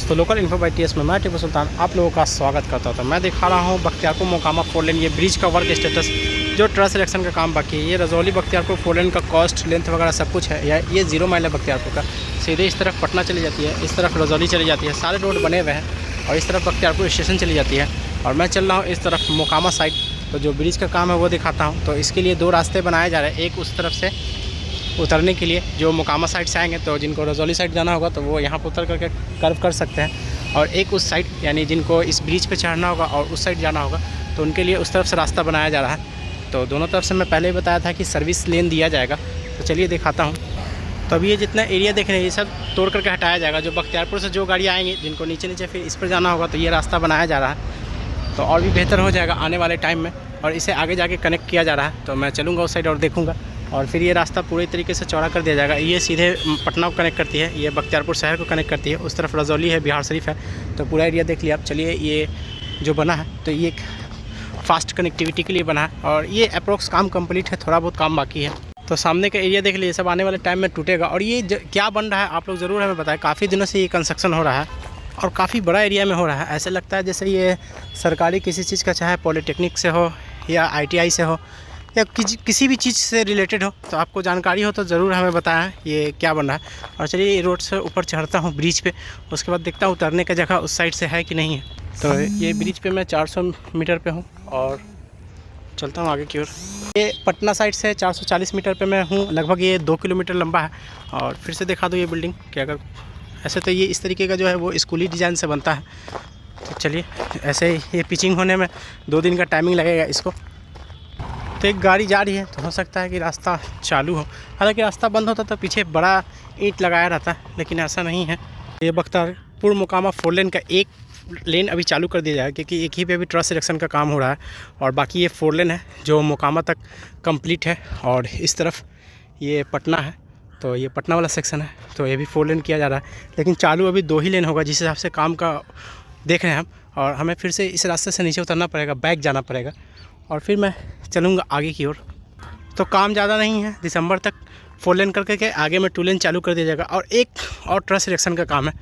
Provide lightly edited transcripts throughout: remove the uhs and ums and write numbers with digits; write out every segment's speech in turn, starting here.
दोस्तों, local info bye TS में मैं टीपू सुल्तान आप लोगों का स्वागत करता हूं। तो मैं दिखा रहा हूं बख्तियारपुर मोकामा 4 लेन ये ब्रिज का वर्क स्टेटस, जो ट्रस सिलेक्शन का काम बाकी है। ये रजौली बख्तियारपुर 4 लेन का कॉस्ट लेंथ वगैरह सब कुछ है। ये 0 माइल है बख्तियारपुर का। सीधे इस तरफ पटना चली जाती है, इस तरफ रजौली चली जाती है, सारे रोड बने हुए हैं। और इस तरफ बख्तियारपुर स्टेशन चली जाती है। और मैं चल रहा हूँ इस तरफ मोकामा साइड। तो जो ब्रिज का काम है वो दिखाता हूँ। तो इसके लिए 2 रास्ते बनाए जा रहे हैं। एक उस तरफ से उतरने के लिए जो मोकामा साइड से आएंगे, तो जिनको रजौली साइड जाना होगा तो वो यहाँ पर उतर करके कर्व कर सकते हैं। और एक उस साइड यानी जिनको इस ब्रिज पे चढ़ना होगा और उस साइड जाना होगा, तो उनके लिए उस तरफ से रास्ता बनाया जा रहा है। तो दोनों तरफ से मैं पहले ही बताया था कि सर्विस लेन दिया जाएगा। तो चलिए दिखाता हूँ। तो अभी ये जितना एरिया देख रहे हैं ये सब तोड़ करके हटाया जाएगा। जो बख्तियारपुर से जो गाड़ी आएंगी, जिनको नीचे नीचे फिर इस पर जाना होगा, तो ये रास्ता बनाया जा रहा है। तो और भी बेहतर हो जाएगा आने वाले टाइम में। और इसे आगे जाके कनेक्ट किया जा रहा है। तो मैं चलूँगा उस साइड और देखूँगा। और फिर ये रास्ता पूरी तरीके से चौड़ा कर दिया जाएगा। ये सीधे पटना को कनेक्ट करती है, ये बख्तियारपुर शहर को कनेक्ट करती है। उस तरफ रजौली है, बिहार शरीफ है। तो पूरा एरिया देख लिया आप। चलिए, ये जो बना है तो ये फास्ट कनेक्टिविटी के लिए बना है। और ये अप्रोक्स काम कंप्लीट है, थोड़ा बहुत काम बाकी है। तो सामने का एरिया देख लीजिए, सब आने वाले टाइम में टूटेगा। और ये क्या बन रहा है आप लोग ज़रूर हमें बताएं। काफ़ी दिनों से ये कंस्ट्रक्शन हो रहा है और काफ़ी बड़ा एरिया में हो रहा है। ऐसे लगता है जैसे ये सरकारी किसी चीज़ का, चाहे पॉलिटेक्निक से हो या ITI से हो या किसी भी चीज़ से रिलेटेड हो। तो आपको जानकारी हो तो ज़रूर हमें बताएं ये क्या बन रहा है। और चलिए, ये रोड से ऊपर चढ़ता हूँ ब्रिज पे, उसके बाद देखता हूँ उतरने का जगह उस साइड से है कि नहीं है। तो ये ब्रिज पे मैं 400 मीटर पे हूँ और चलता हूँ आगे की ओर। ये पटना साइड से 440 मीटर पे मैं हूँ लगभग। ये 2 किलोमीटर लंबा है। और फिर से दिखा दो ये बिल्डिंग कि अगर ऐसे तो ये इस तरीके का जो है वो स्कूली डिज़ाइन से बनता है। तो चलिए, ऐसे ये पिचिंग होने में 2 दिन का टाइमिंग लगेगा इसको। तो एक गाड़ी जा रही है, तो हो सकता है कि रास्ता चालू हो। हालांकि रास्ता बंद होता तो पीछे बड़ा ईंट लगाया रहता, लेकिन ऐसा नहीं है। ये बख्तियारपुर मोकामा 4 लेन का एक लेन अभी चालू कर दिया जाएगा, क्योंकि एक ही पे अभी ट्रस सिलेक्शन का काम हो रहा है। और बाकी ये 4 लेन है जो मोकामा तक कंप्लीट है। और इस तरफ ये पटना है, तो ये पटना वाला सेक्शन है। तो ये भी 4 लेन किया जा रहा है, लेकिन चालू अभी 2 ही लेन होगा जिस हिसाब से काम का देख रहे हैं हम। और हमें फिर से इस रास्ते से नीचे उतरना पड़ेगा, बैक जाना पड़ेगा। और फिर मैं चलूँगा आगे की ओर। तो काम ज़्यादा नहीं है, दिसंबर तक 4 लेन करके आगे में 2 लेन चालू कर दिया जाएगा। और एक और ट्रस सिलेक्शन का काम है,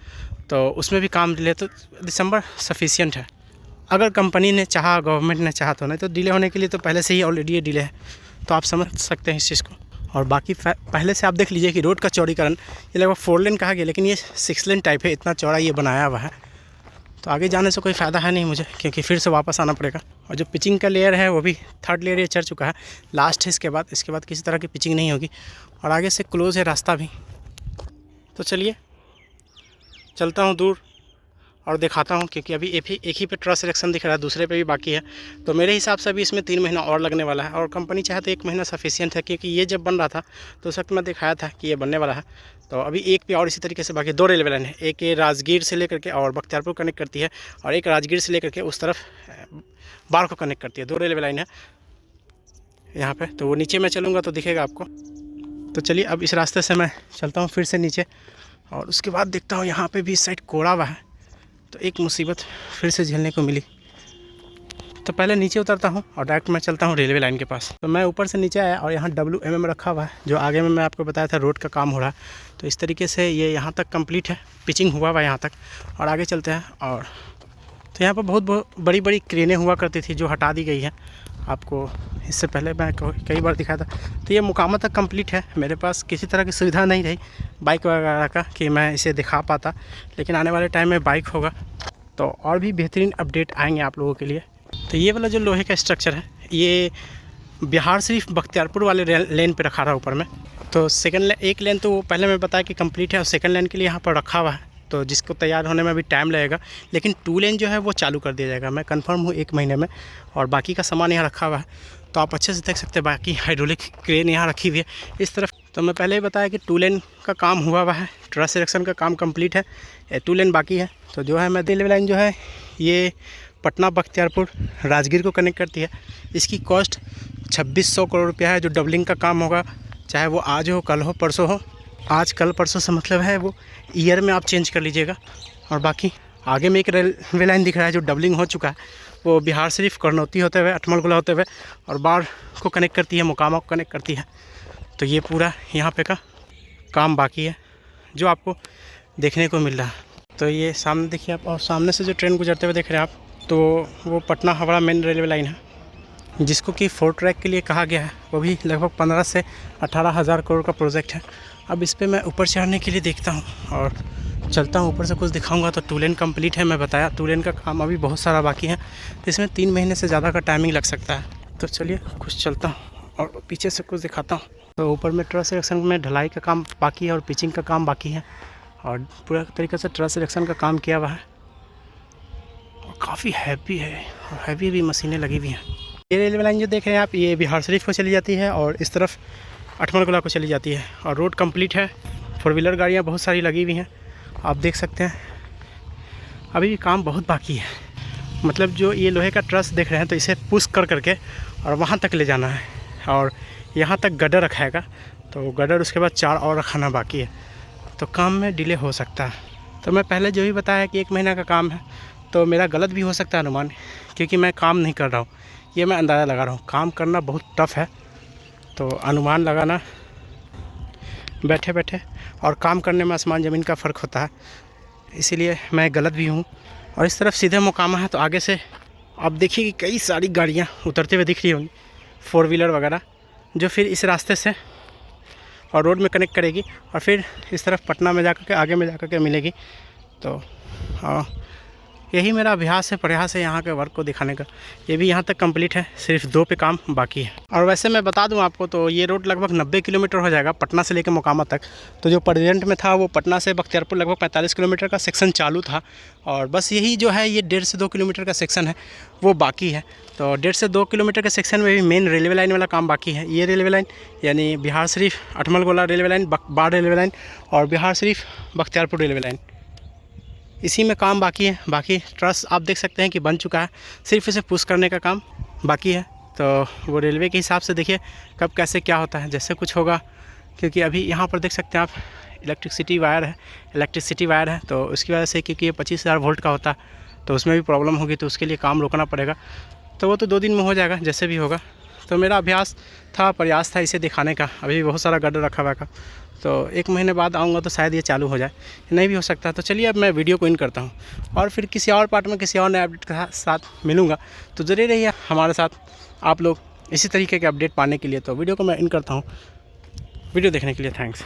तो उसमें भी काम डिले, तो दिसंबर सफिशिएंट है। अगर कंपनी ने चाहा, गवर्नमेंट ने चाहा तो। नहीं तो डिले होने के लिए तो पहले से ही ऑलरेडी ये डिले है। तो आप समझ सकते हैं इस चीज़ को। और बाकी पहले से आप देख लीजिए कि रोड का चौड़ीकरण ये लगभग 4 लेन कहा गया, लेकिन ये 6 लेन टाइप है। इतना चौड़ा ये बनाया हुआ है। तो आगे जाने से कोई फ़ायदा है नहीं मुझे, क्योंकि फिर से वापस आना पड़ेगा। और जो पिचिंग का लेयर है वो भी 3rd लेयर ये चढ़ चुका है, लास्ट है। इसके बाद किसी तरह की पिचिंग नहीं होगी। और आगे से क्लोज़ है रास्ता भी। तो चलिए, चलता हूँ दूर और दिखाता हूँ, क्योंकि अभी एक ही पे ट्रस सिलेक्शन दिख रहा है, दूसरे पे भी बाकी है। तो मेरे हिसाब से अभी इसमें 3 महीना और लगने वाला है। और कंपनी चाहे तो 1 महीना सफिशिएंट है, क्योंकि ये जब बन रहा था तो उस वक्त मैं दिखाया था कि ये बनने वाला है। तो अभी एक पे और इसी तरीके से बाकी 2 रेलवे लाइन है। एक ये राजगीर से लेकर के और बख्तियारपुर कनेक्ट करती है, और एक राजगीर से लेकर के उस तरफ बाढ़ को कनेक्ट करती है। 2 रेलवे लाइन है यहाँ पे। तो वो नीचे मैं चलूँगा तो दिखेगा आपको। तो चलिए, अब इस रास्ते से मैं चलता हूँ फिर से नीचे। और उसके बाद देखता हूँ यहाँ पे भी इस साइड कोड़ा हुआ है, तो एक मुसीबत फिर से झेलने को मिली। तो पहले नीचे उतरता हूँ और डायरेक्ट मैं चलता हूँ रेलवे लाइन के पास। तो मैं ऊपर से नीचे आया और यहाँ WMM रखा हुआ है, जो आगे में मैं आपको बताया था रोड का काम हो रहा है। तो इस तरीके से ये यहाँ तक कंप्लीट है, पिचिंग हुआ हुआ है यहाँ तक। और आगे चलते हैं। और तो यहाँ पर बहुत बड़ी बड़ी क्रेनें हुआ करती थी, जो हटा दी गई है। आपको इससे पहले मैं कई बार दिखाया था। तो ये मोकामा तक कंप्लीट है। मेरे पास किसी तरह की सुविधा नहीं रही बाइक वगैरह का कि मैं इसे दिखा पाता, लेकिन आने वाले टाइम में बाइक होगा तो और भी बेहतरीन अपडेट आएंगे आप लोगों के लिए। तो ये वाला जो लोहे का स्ट्रक्चर है, ये बिहार शरीफ बख्तियारपुर वाले लेन पे रखा रहा ऊपर में। तो एक लेन तो पहले मैं बताया कि कंप्लीट है, और 2nd लेन के लिए यहाँ पर रखा हुआ है। तो जिसको तैयार होने में अभी टाइम लगेगा, लेकिन 2 लेन जो है वो चालू कर दिया जाएगा। मैं कंफर्म हूँ 1 महीने में। और बाकी का सामान यहाँ रखा हुआ है, तो आप अच्छे से देख सकते हैं। बाकी हाइड्रोलिक क्रेन यहाँ रखी हुई है इस तरफ। तो मैं पहले ही बताया कि 2 लेन का काम हुआ हुआ है, ट्रस सिलेक्शन का काम कंप्लीट है, 2 लेन बाकी है। तो जो है मैं रेलवे लाइन जो है ये पटना बख्तियारपुर राजगीर को कनेक्ट करती है। इसकी कॉस्ट 2600 करोड़ रुपया है। जो डबलिंग का काम होगा, चाहे वो आज हो, कल हो, परसों हो। आज कल परसों से मतलब है वो ईयर में आप चेंज कर लीजिएगा। और बाकी आगे में एक रेलवे लाइन दिख रहा है जो डबलिंग हो चुका है, वो बिहार शरीफ करनौती होते हुए, अठमलगोला होते हुए और बाढ़ को कनेक्ट करती है, मोकामा को कनेक्ट करती है। तो ये पूरा यहाँ पे का काम बाकी है जो आपको देखने को मिल रहा है। तो ये सामने देखिए आप, और सामने से जो ट्रेन गुजरते हुए देख रहे हैं आप, तो वो Patna Howrah main railway line है, जिसको कि 4 ट्रैक के लिए कहा गया है। वो भी लगभग 15 से 18 हज़ार करोड़ का प्रोजेक्ट है। अब इस पर मैं ऊपर चढ़ने के लिए देखता हूँ और चलता हूँ, ऊपर से कुछ दिखाऊंगा। तो 2 लेन कंप्लीट है, मैं बताया 2 लेन का काम अभी बहुत सारा बाकी है, तो इसमें 3 महीने से ज़्यादा का टाइमिंग लग सकता है। तो चलिए कुछ चलता हूँ और पीछे से कुछ दिखाता हूँ। तो ऊपर में ट्रस सिलेक्शन में ढलाई का काम बाकी है और पिचिंग का काम बाकी है, और पूरा तरीके से ट्रस सिलेक्शन का काम किया हुआ है, और काफ़ी हैवी है, और हैवी भी मशीनें लगी हुई हैं। ये रेलवे लाइन जो देख रहे हैं आप, ये बिहार शरीफ को चली जाती है और इस तरफ अठमलगोला को चली जाती है, और रोड कंप्लीट है। 4 व्हीलर गाड़ियाँ बहुत सारी लगी हुई हैं, आप देख सकते हैं। अभी भी काम बहुत बाकी है, मतलब जो ये लोहे का ट्रस देख रहे हैं, तो इसे पुश कर करके और वहाँ तक ले जाना है, और यहाँ तक गडर रखाएगा, तो गडर उसके बाद 4 और रखाना बाकी है, तो काम में डिले हो सकता है। तो मैं पहले जो भी बताया कि 1 महीना का काम है, तो मेरा गलत भी हो सकता है अनुमान, क्योंकि मैं काम नहीं कर रहा हूँ, ये मैं अंदाज़ा लगा रहा हूँ। काम करना बहुत टफ़ है, तो अनुमान लगाना बैठे बैठे और काम करने में आसमान ज़मीन का फ़र्क होता है, इसीलिए मैं गलत भी हूँ। और इस तरफ सीधे मोकामा है, तो आगे से आप देखिए कि कई सारी गाड़ियाँ उतरते हुए दिख रही होंगी, 4 व्हीलर वगैरह, जो फिर इस रास्ते से और रोड में कनेक्ट करेगी, और फिर इस तरफ पटना में जाकर के आगे में जाकर के मिलेगी। तो यही मेरा अभ्यास है, प्रयास है यहाँ के वर्क को दिखाने का। ये भी यहाँ तक कंप्लीट है, सिर्फ 2 पे काम बाकी है। और वैसे मैं बता दूँ आपको, तो ये रोड लगभग 90 किलोमीटर हो जाएगा पटना से लेकर मोकामा तक। तो जो प्रेजेंट में था वो पटना से बख्तियारपुर लगभग 45 किलोमीटर का सेक्शन चालू था, और बस यही जो है ये 1.5 से 2 किलोमीटर का सेक्शन है वो बाकी है। तो 1.5 से 2 किलोमीटर के सेक्शन में भी मेन रेलवे लाइन वाला काम बाकी है। ये रेलवे लाइन यानी बिहार शरीफ अठमलगोला रेलवे लाइन, बाढ़ रेलवे लाइन, और बिहार शरीफ बख्तियारपुर रेलवे लाइन, इसी में काम बाकी है। बाकी ट्रस आप देख सकते हैं कि बन चुका है, सिर्फ इसे पुश करने का काम बाकी है। तो वो रेलवे के हिसाब से देखिए कब कैसे क्या होता है, जैसे कुछ होगा, क्योंकि अभी यहाँ पर देख सकते हैं आप इलेक्ट्रिसिटी वायर है, तो उसकी वजह से, क्योंकि ये 25,000 वोल्ट का होता है, तो उसमें भी प्रॉब्लम होगी, तो उसके लिए काम रोकना पड़ेगा। तो वो तो 2 दिन में हो जाएगा जैसे भी होगा। तो मेरा अभ्यास था, प्रयास था इसे दिखाने का। अभी भी बहुत सारा गड्ढा रखा हुआ का, तो 1 महीने बाद आऊँगा तो शायद ये चालू हो जाए, नहीं भी हो सकता। तो चलिए अब मैं वीडियो को इन करता हूँ, और फिर किसी और पार्ट में किसी और नए अपडेट के साथ मिलूँगा। तो ज़रूर रहिए हमारे साथ आप लोग इसी तरीके के अपडेट पाने के लिए। तो वीडियो को मैं इन करता हूँ। वीडियो देखने के लिए थैंक्स।